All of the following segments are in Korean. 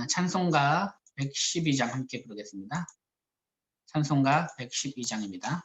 찬송가 112장 함께 부르겠습니다. 찬송가 112장입니다.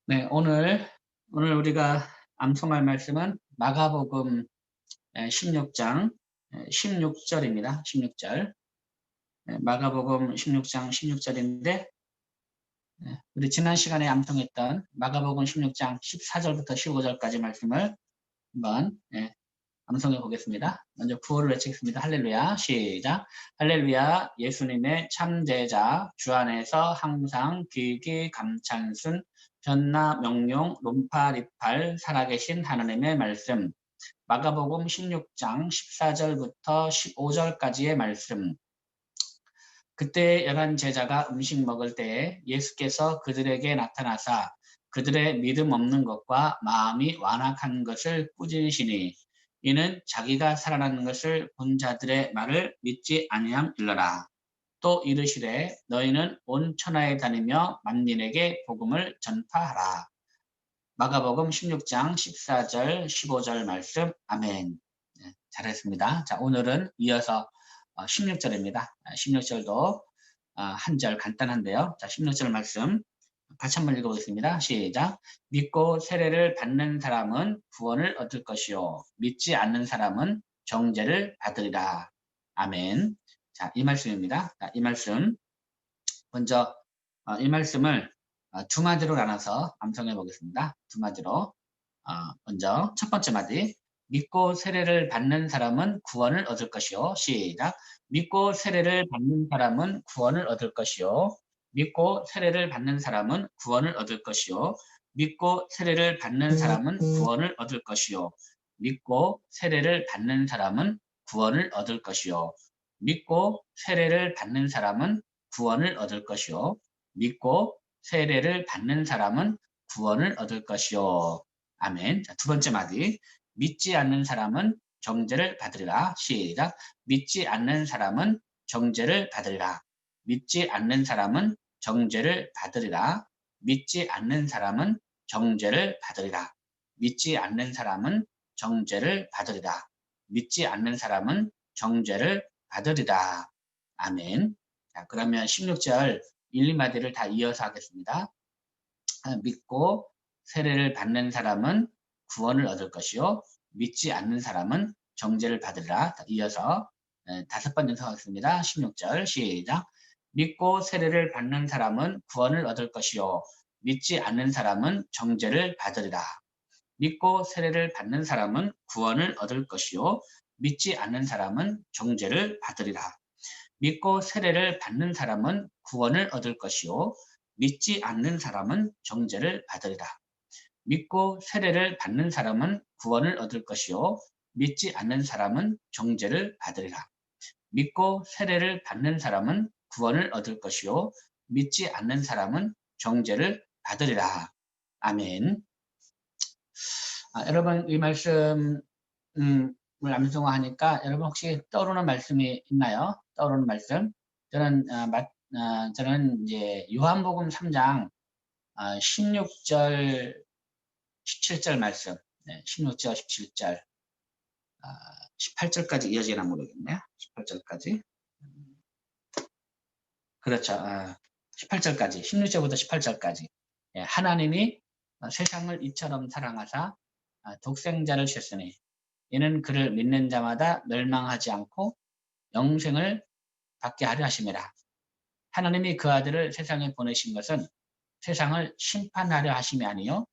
네, 오늘 우리가 암송할 말씀은 마가복음 16장 16절입니다. 16절. 마가복음 16장 16절인데 우리 지난 시간에 암송했던 마가복음 16장 14절부터 15절까지 말씀을 한번 암송해 보겠습니다. 먼저 구호를 외치겠습니다. 할렐루야. 시작. 할렐루야. 예수님의 참제자 주 안에서 항상 귀기 감찬순 전나 명령 논파 리팔 살아계신 하나님의 말씀. 마가복음 16장 14절부터 15절까지의 말씀. 그때 11 제자가 음식 먹을 때에 예수께서 그들에게 나타나사 그들의 믿음 없는 것과 마음이 완악한 것을 꾸짖으시니 이는 자기가 살아나는 것을 본 자들의 말을 믿지 아니함일러라. 또 이르시되 너희는 온 천하에 다니며 만민에게 복음을 전파하라. 마가복음 16장 14절 15절 말씀. 아멘. 네, 잘했습니다. 자, 오늘은 이어서 16절입니다. 16절도 한 절 간단한데요. 자, 16절 말씀 같이 한번 읽어보겠습니다. 시작. 믿고 세례를 받는 사람은 구원을 얻을 것이요 믿지 않는 사람은 정죄를 받으리라. 아멘. 자, 이 말씀입니다. 자, 이 말씀 먼저 이 말씀을 두 마디로 나눠서 암송해 보겠습니다. 두 마디로. 먼저 첫 번째 마디. 믿고 세례를 받는 사람은 구원을 얻을 것이요. 시작. 믿고 세례를 받는 사람은 구원을 얻을 것이요. 믿고 세례를 받는 사람은 구원을 얻을 것이요. 믿고 세례를 받는 사람은 구원을 얻을 것이요. 믿고 세례를 받는 사람은 구원을 얻을 것이요. 믿고 세례를 받는 사람은 구원을 얻을 것이요. 믿고 세례를 받는 사람은 구원을 얻을 것이요. 아멘. 자, 두 번째 마디. 믿지 않는 사람은 정죄를 받으리라. 시작. 믿지 않는 사람은 정죄를 받으리라. 믿지 않는 사람은 정죄를 받으리라. 믿지 않는 사람은 정죄를 받으리라. 믿지 않는 사람은 정죄를 받으리라. 믿지 않는 사람은 정죄를 받으리라. 아멘. 자, 그러면 16절 1, 2마디를 다 이어서 하겠습니다. 믿고 세례를 받는 사람은 구원을 얻을 것이요 믿지 않는 사람은 정죄를 받으리라. 이어서 다섯 번 연속하겠습니다. 16절 시작. 믿고 세례를 받는 사람은 구원을 얻을 것이요 믿지 않는 사람은 정죄를 받으리라. 믿고 세례를 받는 사람은 구원을 얻을 것이요 믿지 않는 사람은 정죄를 받으리라. 믿고 세례를 받는 사람은 구원을 얻을 것이요 믿지 않는 사람은 정죄를 받으리라. 믿고 세례를 받는 사람은 구원을 얻을 것이요 믿지 않는 사람은 정죄를 받으리라. 믿고 세례를 받는 사람은 구원을 얻을 것이요 믿지 않는 사람은 정죄를 받으리라. 아멘. 여러분 이 말씀을 암송하니까 여러분 혹시 떠오르는 말씀이 있나요? 떠오르는 말씀? 저는 이제 요한복음 3장 16절 17절 말씀, 16절 17절 18절까지 이어지나 모르겠네요. 18절까지. 그렇죠. 18절까지 16절부터 18절까지 하나님이 세상을 이처럼 사랑하사 독생자를 주셨으니 이는 그를 믿는 자마다 멸망하지 않고 영생을 받게 하려 하심이라. 하나님이 그 아들을 세상에 보내신 것은 세상을 심판하려 하심이 아니요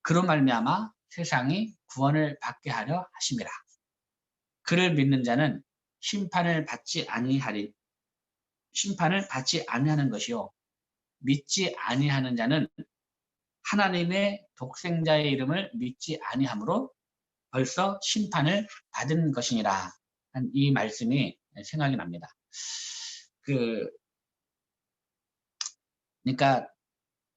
그로 말미암아 세상이 구원을 받게 하려 하심이라. 그를 믿는 자는 심판을 받지 아니하는 것이요 믿지 아니하는 자는 하나님의 독생자의 이름을 믿지 아니하므로 벌써 심판을 받은 것이니라. 이 말씀이 생각이 납니다. 그러니까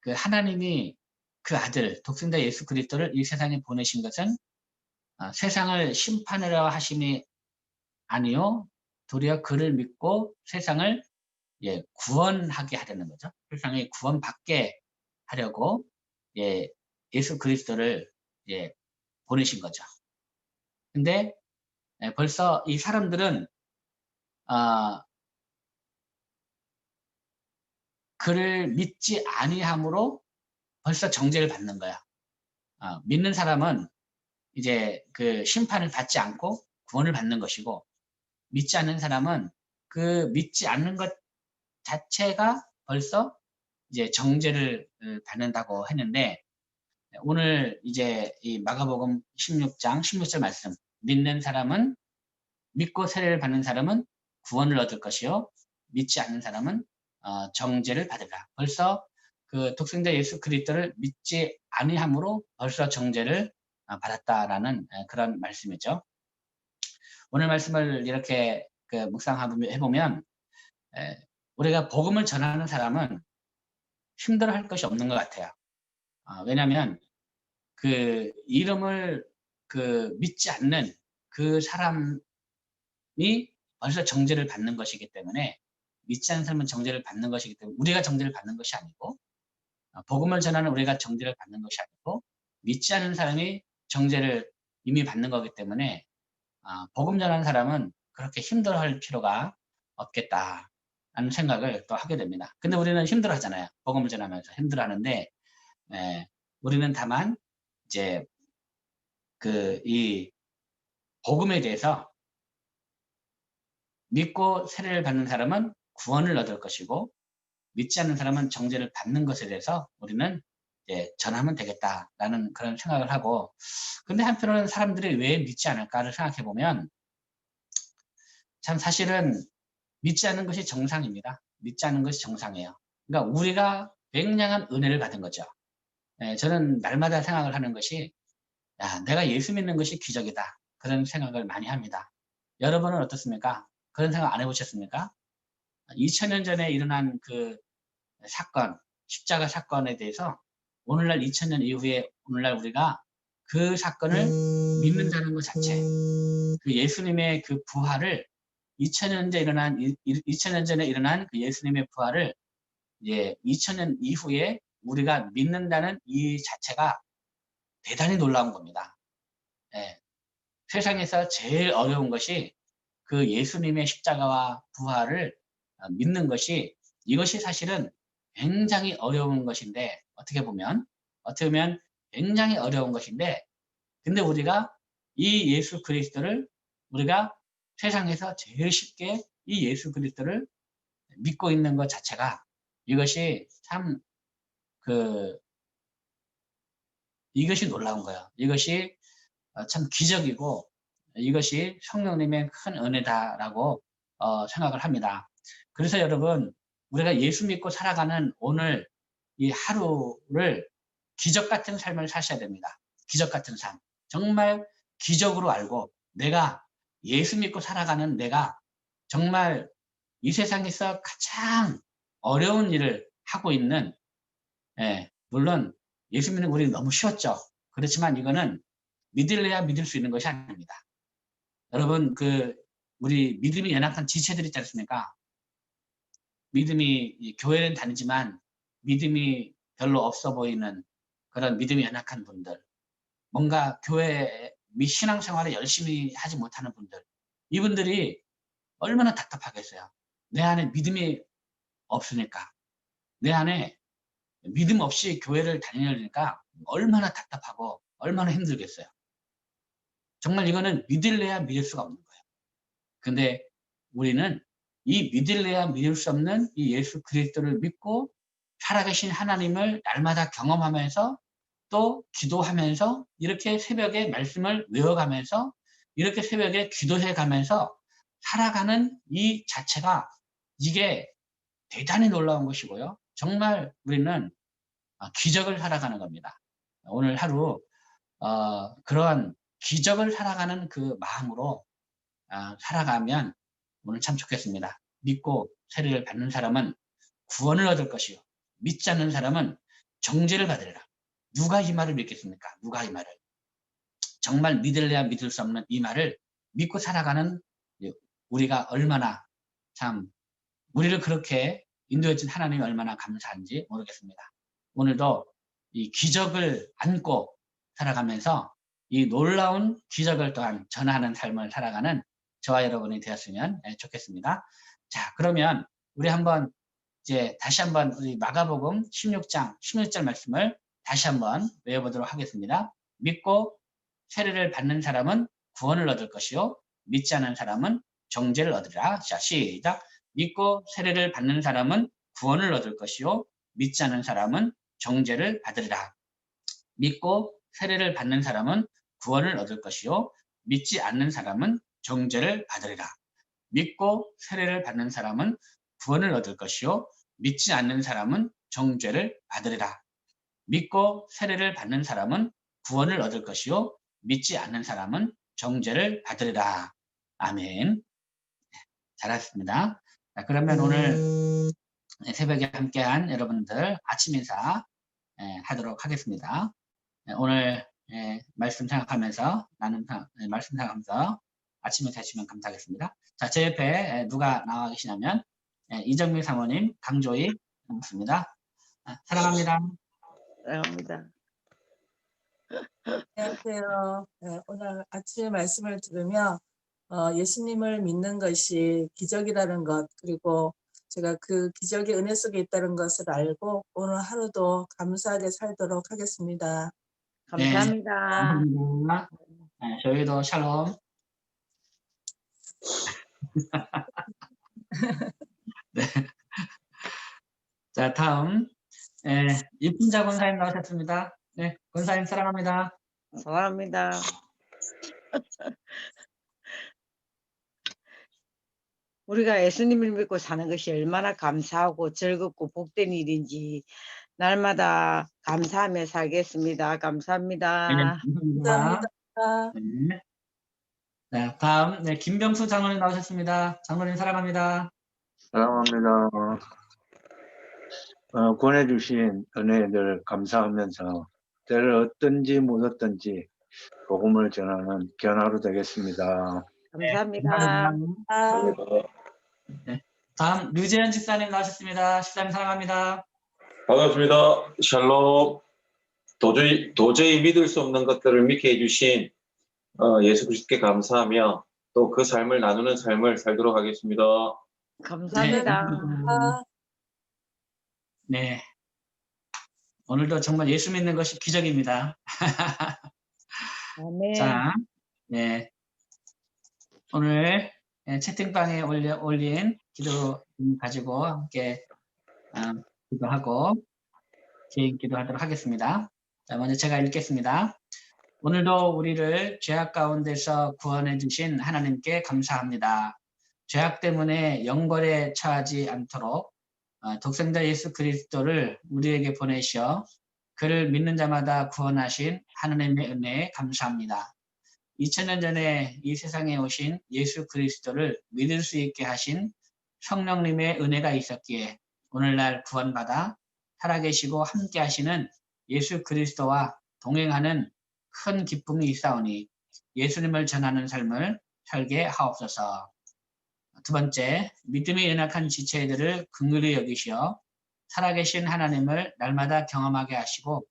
하나님이 그 아들 독생자 예수 그리스도를 이 세상에 보내신 것은 세상을 심판하려 하심이 아니요 도리어 그를 믿고 세상을 구원하게 하려는 거죠. 세상에 구원받게 하려고 예수 그리스도를 보내신 거죠. 근데 벌써 이 사람들은 그를 믿지 아니함으로 벌써 정죄를 받는 거야. 믿는 사람은 이제 그 심판을 받지 않고 구원을 받는 것이고, 믿지 않는 사람은 그 믿지 않는 것 자체가 벌써 이제 정죄를 받는다고 했는데, 오늘 이제 이 마가복음 16장 16절 말씀, 믿는 사람은, 믿고 세례를 받는 사람은 구원을 얻을 것이요 믿지 않는 사람은 정죄를 받으리라. 벌써 그 독생자 예수 그리스도를 믿지 아니함으로 벌써 정죄를 받았다라는 그런 말씀이죠. 오늘 말씀을 이렇게 그 묵상해보면 우리가 복음을 전하는 사람은 힘들어할 것이 없는 것 같아요. 왜냐하면 그 이름을 그 믿지 않는 그 사람이 벌써 정죄를 받는 것이기 때문에, 믿지 않는 사람은 정죄를 받는 것이기 때문에 우리가 정죄를 받는 것이 아니고, 복음을 전하는 우리가 정죄를 받는 것이 아니고, 믿지 않는 사람이 정죄를 이미 받는 거기 때문에 복음 전하는 사람은 그렇게 힘들어할 필요가 없겠다라는 생각을 또 하게 됩니다. 근데 우리는 힘들어하잖아요. 복음을 전하면서 힘들어하는데, 우리는 다만 이제 그 이 복음에 대해서 믿고 세례를 받는 사람은 구원을 얻을 것이고, 믿지 않는 사람은 정죄를 받는 것에 대해서 우리는 이제 전하면 되겠다라는 그런 생각을 하고, 근데 한편으로는 사람들이 왜 믿지 않을까를 생각해 보면, 참 사실은 믿지 않는 것이 정상입니다. 믿지 않는 것이 정상이에요. 그러니까 우리가 굉장한 은혜를 받은 거죠. 저는 날마다 생각을 하는 것이, 야, 내가 예수 믿는 것이 기적이다. 그런 생각을 많이 합니다. 여러분은 어떻습니까? 그런 생각 안 해보셨습니까? 2000년 전에 일어난 그 사건, 십자가 사건에 대해서 오늘날 2000년 이후에 오늘날 우리가 그 사건을 믿는다는 것 자체, 그 예수님의 그 부활을 2000년 전에 일어난 그 예수님의 부활을 이제 2000년 이후에 우리가 믿는다는 이 자체가 대단히 놀라운 겁니다. 예. 세상에서 제일 어려운 것이 그 예수님의 십자가와 부활을 믿는 것이, 이것이 사실은 굉장히 어려운 것인데, 어떻게 보면 굉장히 어려운 것인데, 근데 우리가 이 예수 그리스도를, 우리가 세상에서 제일 쉽게 이 예수 그리스도를 믿고 있는 것 자체가, 이것이 참 이것이 놀라운 거예요. 이것이 참 기적이고, 이것이 성령님의 큰 은혜다라고 생각을 합니다. 그래서 여러분, 우리가 예수 믿고 살아가는 오늘 이 하루를 기적 같은 삶을 사셔야 됩니다. 기적 같은 삶. 정말 기적으로 알고, 내가 예수 믿고 살아가는 내가 정말 이 세상에서 가장 어려운 일을 하고 있는, 물론 예수 믿는 우리는 너무 쉬웠죠. 그렇지만 이거는 믿을래야 믿을 수 있는 것이 아닙니다. 여러분, 우리 믿음이 연약한 지체들 있지 않습니까? 믿음이, 교회는 다니지만 믿음이 별로 없어 보이는 그런 믿음이 연약한 분들, 뭔가 교회 신앙생활에 열심히 하지 못하는 분들, 이분들이 얼마나 답답하겠어요. 내 안에 믿음이 없으니까, 내 안에 믿음 없이 교회를 다니려니까 얼마나 답답하고 얼마나 힘들겠어요. 정말 이거는 믿을래야 믿을 수가 없는 거예요. 근데 우리는 이 믿을래야 믿을 수 없는 이 예수 그리스도를 믿고 살아계신 하나님을 날마다 경험하면서, 또 기도하면서, 이렇게 새벽에 말씀을 외워가면서, 이렇게 새벽에 기도해 가면서 살아가는 이 자체가, 이게 대단히 놀라운 것이고요. 정말 우리는 기적을 살아가는 겁니다. 오늘 하루 그러한 기적을 살아가는 그 마음으로 살아가면 오늘 참 좋겠습니다. 믿고 세례를 받는 사람은 구원을 얻을 것이요, 믿지 않는 사람은 정죄를 받으리라. 누가 이 말을 믿겠습니까? 누가 이 말을, 정말 믿을래야 믿을 수 없는 이 말을 믿고 살아가는 우리가 얼마나, 참 우리를 그렇게 인도해 준 하나님이 얼마나 감사한지 모르겠습니다. 오늘도 이 기적을 안고 살아가면서 이 놀라운 기적을 또한 전하는 삶을 살아가는 저와 여러분이 되었으면 좋겠습니다. 자, 그러면 우리 한번 이제 다시 한번 우리 마가복음 16장 16절 말씀을 다시 한번 외워보도록 하겠습니다. 믿고 세례를 받는 사람은 구원을 얻을 것이요 믿지 않는 사람은 정죄를 얻으리라. 자, 시작. 믿고 세례를 받는 사람은 구원을 얻을 것이요 믿지 않는 사람은 정죄를 받으리라. 믿고 세례를 받는 사람은 구원을 얻을 것이요 믿지 않는 사람은 정죄를 받으리라. 믿고 세례를 받는 사람은 구원을 얻을 것이요 믿지 않는 사람은 정죄를 받으리라. 믿고 세례를 받는 사람은 구원을 얻을 것이요 믿지 않는 사람은 정죄를 받으리라. 아멘. 잘하셨습니다. 자, 그러면 오늘 새벽에 함께한 여러분들 아침 인사 하도록 하겠습니다. 오늘 말씀 생각하면서 말씀 생각하면서 아침에 되시면 감사하겠습니다. 자, 제 옆에 누가 나와 계시냐면 이정미 사모님, 강조희 반갑습니다. 사랑합니다. 사랑합니다. 안녕하세요. 네, 오늘 아침에 말씀을 들으며 예수님을 믿는 것이 기적이라는 것, 그리고 제가 그 기적의 은혜 속에 있다는 것을 알고 오늘 하루도 감사하게 살도록 하겠습니다. 감사합니다. 감사합니다. 저희도 샬롬. 네. 자, 다음 이순자 권사님 나오셨습니다. 네, 권사님 사랑합니다. 사랑합니다. 우리가 예수님을 믿고 사는 것이 얼마나 감사하고 즐겁고 복된 일인지 날마다 감사하며 살겠습니다. 감사합니다. 네, 감사합니다. 네. 네, 다음 김병수 장로님 나오셨습니다. 장로님 사랑합니다. 사랑합니다. 권해주신 은혜들 감사하면서 때를 얻든지 못 얻든지 복음을 전하는 견하로 되겠습니다. 감사합니다. 네, 다음 류재현 집사님 나오셨습니다. 집사님 사랑합니다. 반갑습니다. 샬롬. 도저히 믿을 수 없는 것들을 믿게 해주신 예수 그리스도께 감사하며 또 그 삶을 나누는 삶을 살도록 하겠습니다. 감사합니다. 네. 오늘도 정말 예수 믿는 것이 기적입니다. 아멘. 자, 네. 오늘 채팅방에 올린 기도 가지고 함께 기도하고 개인 기도하도록 하겠습니다. 자, 먼저 제가 읽겠습니다. 오늘도 우리를 죄악 가운데서 구원해 주신 하나님께 감사합니다. 죄악 때문에 영벌에 처하지 않도록 독생자 예수 그리스도를 우리에게 보내셔 그를 믿는 자마다 구원하신 하나님의 은혜에 감사합니다. 2000년 전에 이 세상에 오신 예수 그리스도를 믿을 수 있게 하신 성령님의 은혜가 있었기에 오늘날 구원받아 살아계시고 함께 하시는 예수 그리스도와 동행하는 큰 기쁨이 있사오니 예수님을 전하는 삶을 살게 하옵소서. 두 번째, 믿음이 연약한 지체들을 긍휼히 여기시어 살아계신 하나님을 날마다 경험하게 하시고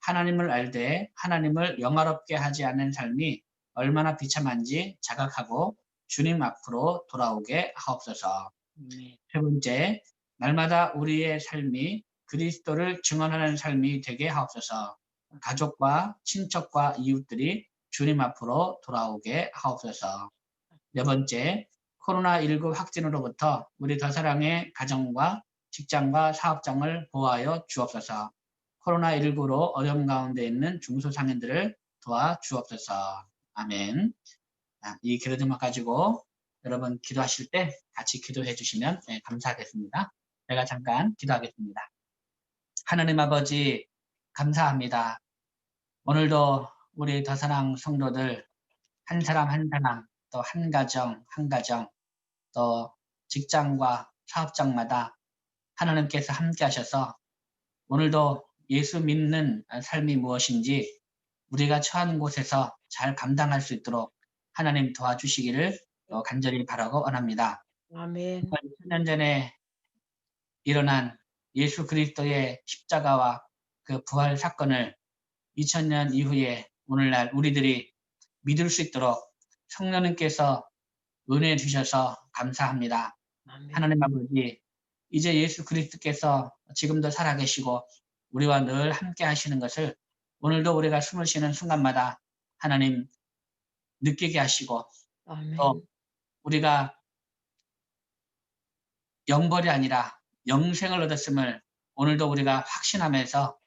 하나님을 알되 하나님을 영화롭게 하지 않는 삶이 얼마나 비참한지 자각하고 주님 앞으로 돌아오게 하옵소서. 세 번째, 날마다 우리의 삶이 그리스도를 증언하는 삶이 되게 하옵소서. 가족과 친척과 이웃들이 주님 앞으로 돌아오게 하옵소서. 네 번째, 코로나19 확진으로부터 우리 더사랑의 가정과 직장과 사업장을 보호하여 주옵소서. 코로나19로 어려움 가운데 있는 중소상인들을 도와 주옵소서. 아멘. 이 기도 제목 가지고 여러분 기도하실 때 같이 기도해 주시면 감사하겠습니다. 제가 잠깐 기도하겠습니다. 하나님 아버지 감사합니다. 오늘도 우리 더사랑 성도들 한 사람 한 사람 또 한 가정 한 가정 또 직장과 사업장마다 하나님께서 함께 하셔서 오늘도 예수 믿는 삶이 무엇인지 우리가 처한 곳에서 잘 감당할 수 있도록 하나님 도와주시기를 간절히 바라고 원합니다. 아멘. 2000년 전에 일어난 예수 그리스도의 십자가와 그 부활 사건을 2000년 이후에 오늘날 우리들이 믿을 수 있도록 성령님께서 은혜 주셔서 감사합니다. 아멘. 하나님 아버지, 이제 예수 그리스도께서 지금도 살아계시고 우리와 늘 함께 하시는 것을 오늘도 우리가 숨을 쉬는 순간마다 하나님 느끼게 하시고 아멘. 또 우리가 영벌이 아니라 영생을 얻었음을 오늘도 우리가 확신하면서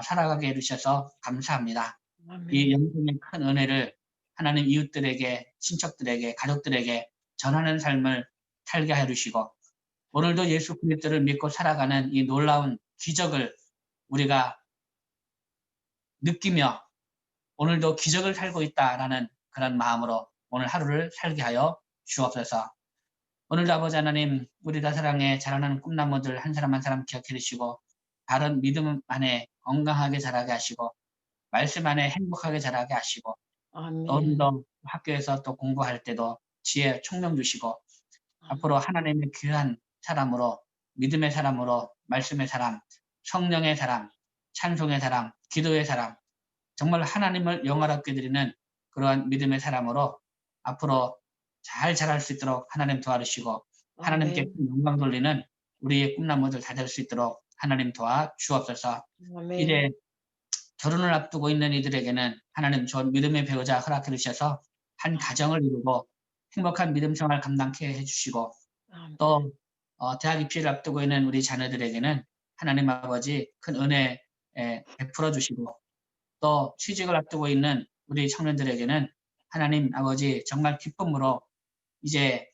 살아가게 해주셔서 감사합니다. 이 아멘. 영생의 큰 은혜를 하나님 이웃들에게, 친척들에게, 가족들에게 전하는 삶을 살게 해주시고 오늘도 예수 그리스도를 믿고 살아가는 이 놀라운 기적을 우리가 느끼며 오늘도 기적을 살고 있다라는 그런 마음으로 오늘 하루를 살게 하여 주옵소서. 오늘도 아버지 하나님 우리 다사랑에 자라나는 꿈나무들 한 사람 한 사람 기억해 주시고 바른 믿음 안에 건강하게 자라게 하시고 말씀 안에 행복하게 자라게 하시고 또 아멘. 오늘도 학교에서 또 공부할 때도 지혜 총명 주시고 앞으로 하나님의 귀한 사람으로 믿음의 사람으로 말씀의 사람, 성령의 사람, 찬송의 사람, 기도의 사람 정말 하나님을 영화롭게 드리는 그러한 믿음의 사람으로 앞으로 잘 자랄 수 있도록 하나님 도와주시고 하나님께 아멘. 큰 영광 돌리는 우리의 꿈나무들 다 될 수 있도록 하나님 도와 주옵소서. 아멘. 이제 결혼을 앞두고 있는 이들에게는 하나님 좋은 믿음의 배우자 허락해 주셔서 한 가정을 이루고 행복한 믿음 생활 감당케 해주시고 아멘. 또 대학 입시를 앞두고 있는 우리 자녀들에게는 하나님 아버지 큰 은혜 베풀어 주시고 또 취직을 앞두고 있는 우리 청년들에게는 하나님 아버지 정말 기쁨으로 이제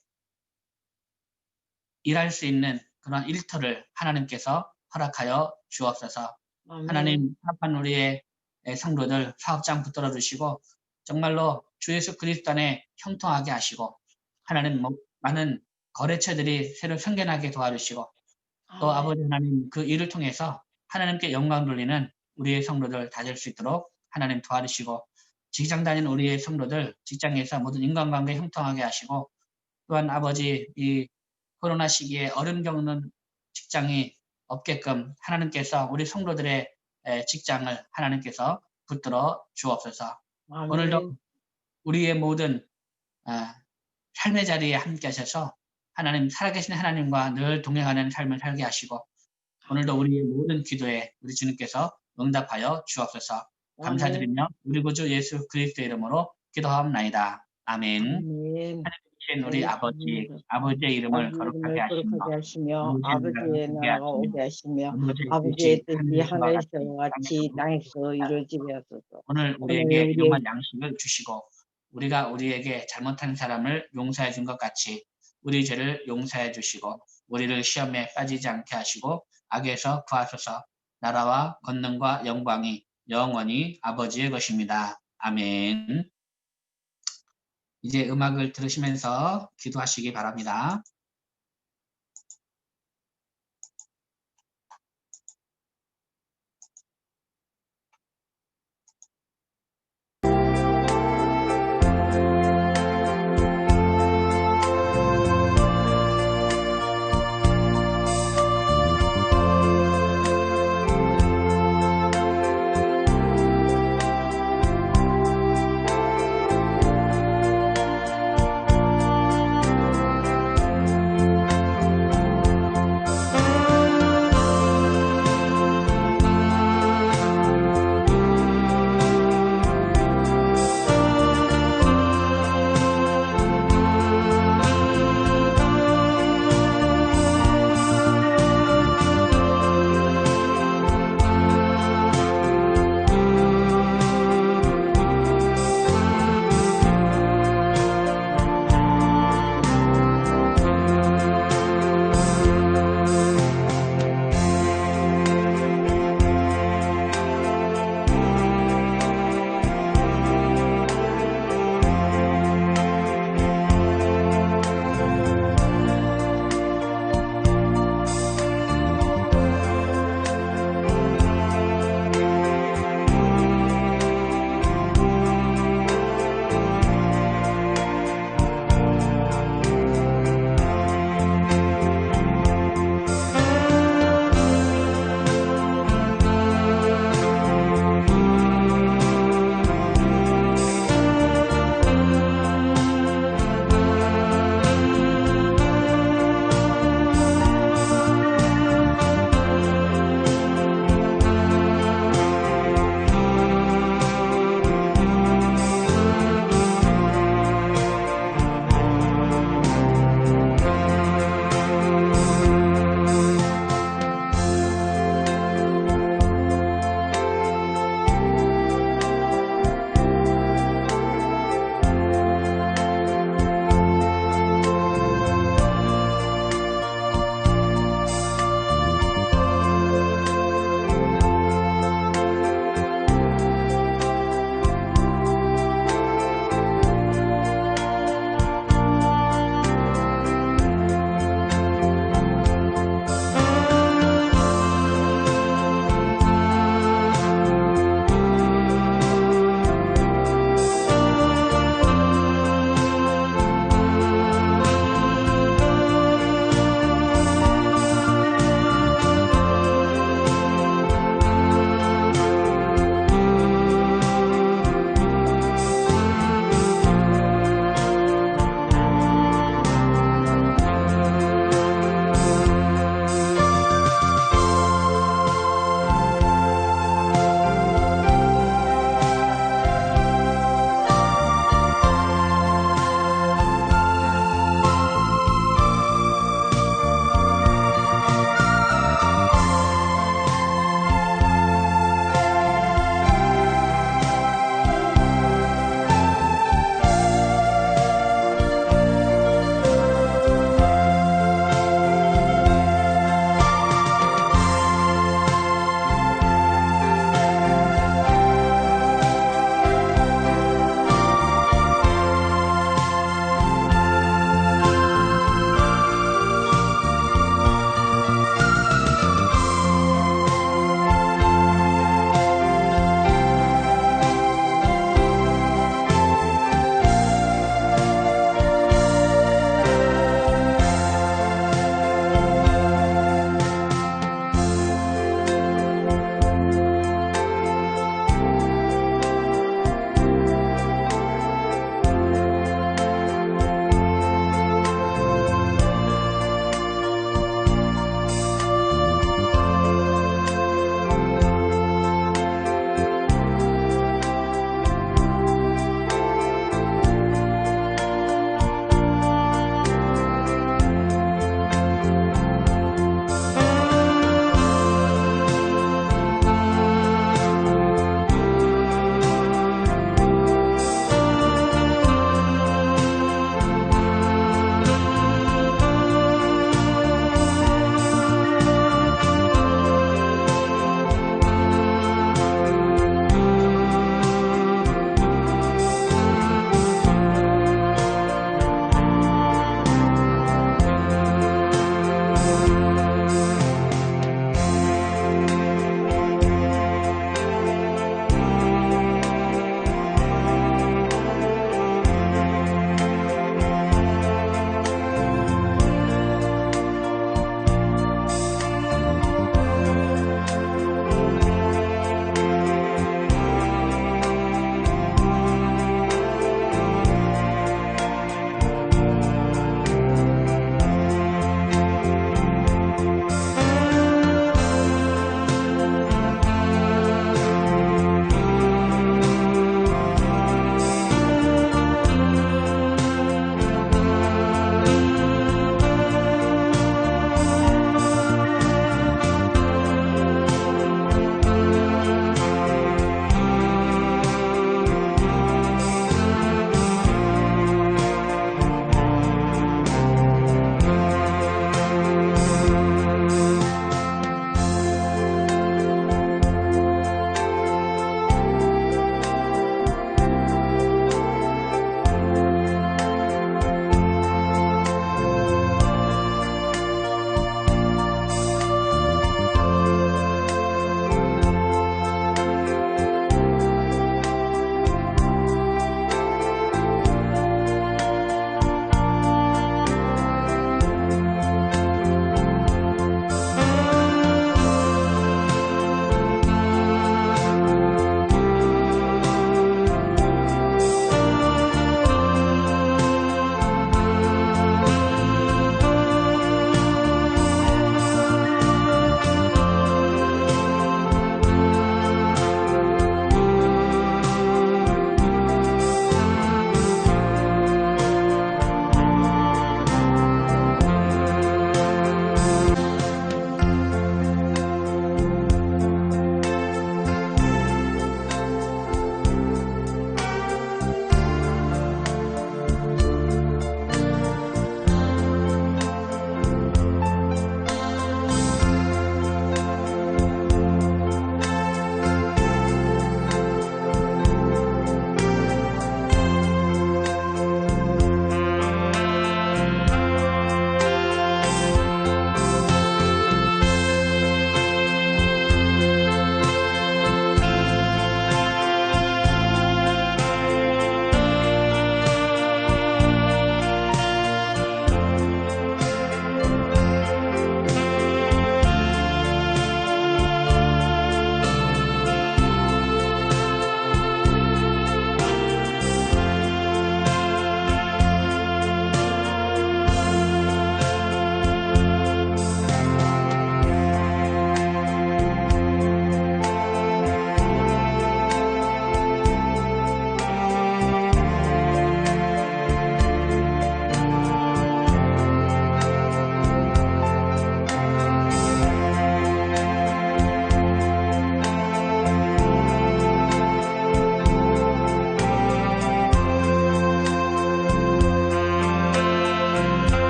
일할 수 있는 그런 일터를 하나님께서 허락하여 주옵소서. 아멘. 하나님 합한 우리의 성도들 사업장 붙들어 주시고 정말로 주 예수 그리스도 안에 형통하게 하시고 하나님 많은 거래처들이 새로 생겨나게 도와주시고 또 아멘. 아버지 하나님 그 일을 통해서 하나님께 영광 돌리는 우리의 성도들 다 될 수 있도록 하나님 도와주시고 직장 다니는 우리의 성도들 직장에서 모든 인간관계 형통하게 하시고 또한 아버지 이 코로나 시기에 어려움 겪는 직장이 없게끔 하나님께서 우리 성도들의 직장을 하나님께서 붙들어 주옵소서. 아멘. 오늘도 우리의 모든 삶의 자리에 함께 하셔서 하나님 살아계신 하나님과 늘 동행하는 삶을 살게 하시고 오늘도 우리의 모든 기도에 우리 주님께서 응답하여 주옵소서. 감사드리며 우리 구주 예수 그리스도의 이름으로 기도하옵나이다. 아멘. 아멘. 하나님 우리 아버지, 아버지의 이름을 거룩하게 하시며 거룩하게 하시며 아버지의 아버지의 나라가 나라가 오게 오게 하시며 아버지의 아버지의 뜻이 하늘에서 같이 땅에서도 땅에서 이루어지게 하소서. 오늘 오늘 우리에게 우리의 일용할 양식을 주시고 우리가 우리에게 잘못한 사람을 용서해 준 것 같이 우리 죄를 용서해 주시고 우리를 시험에 빠지지 않게 하시고 악에서 구하소서. 나라와 권능과 영광이 영원히 아버지의 것입니다. 아멘. 이제 음악을 들으시면서 기도하시기 바랍니다.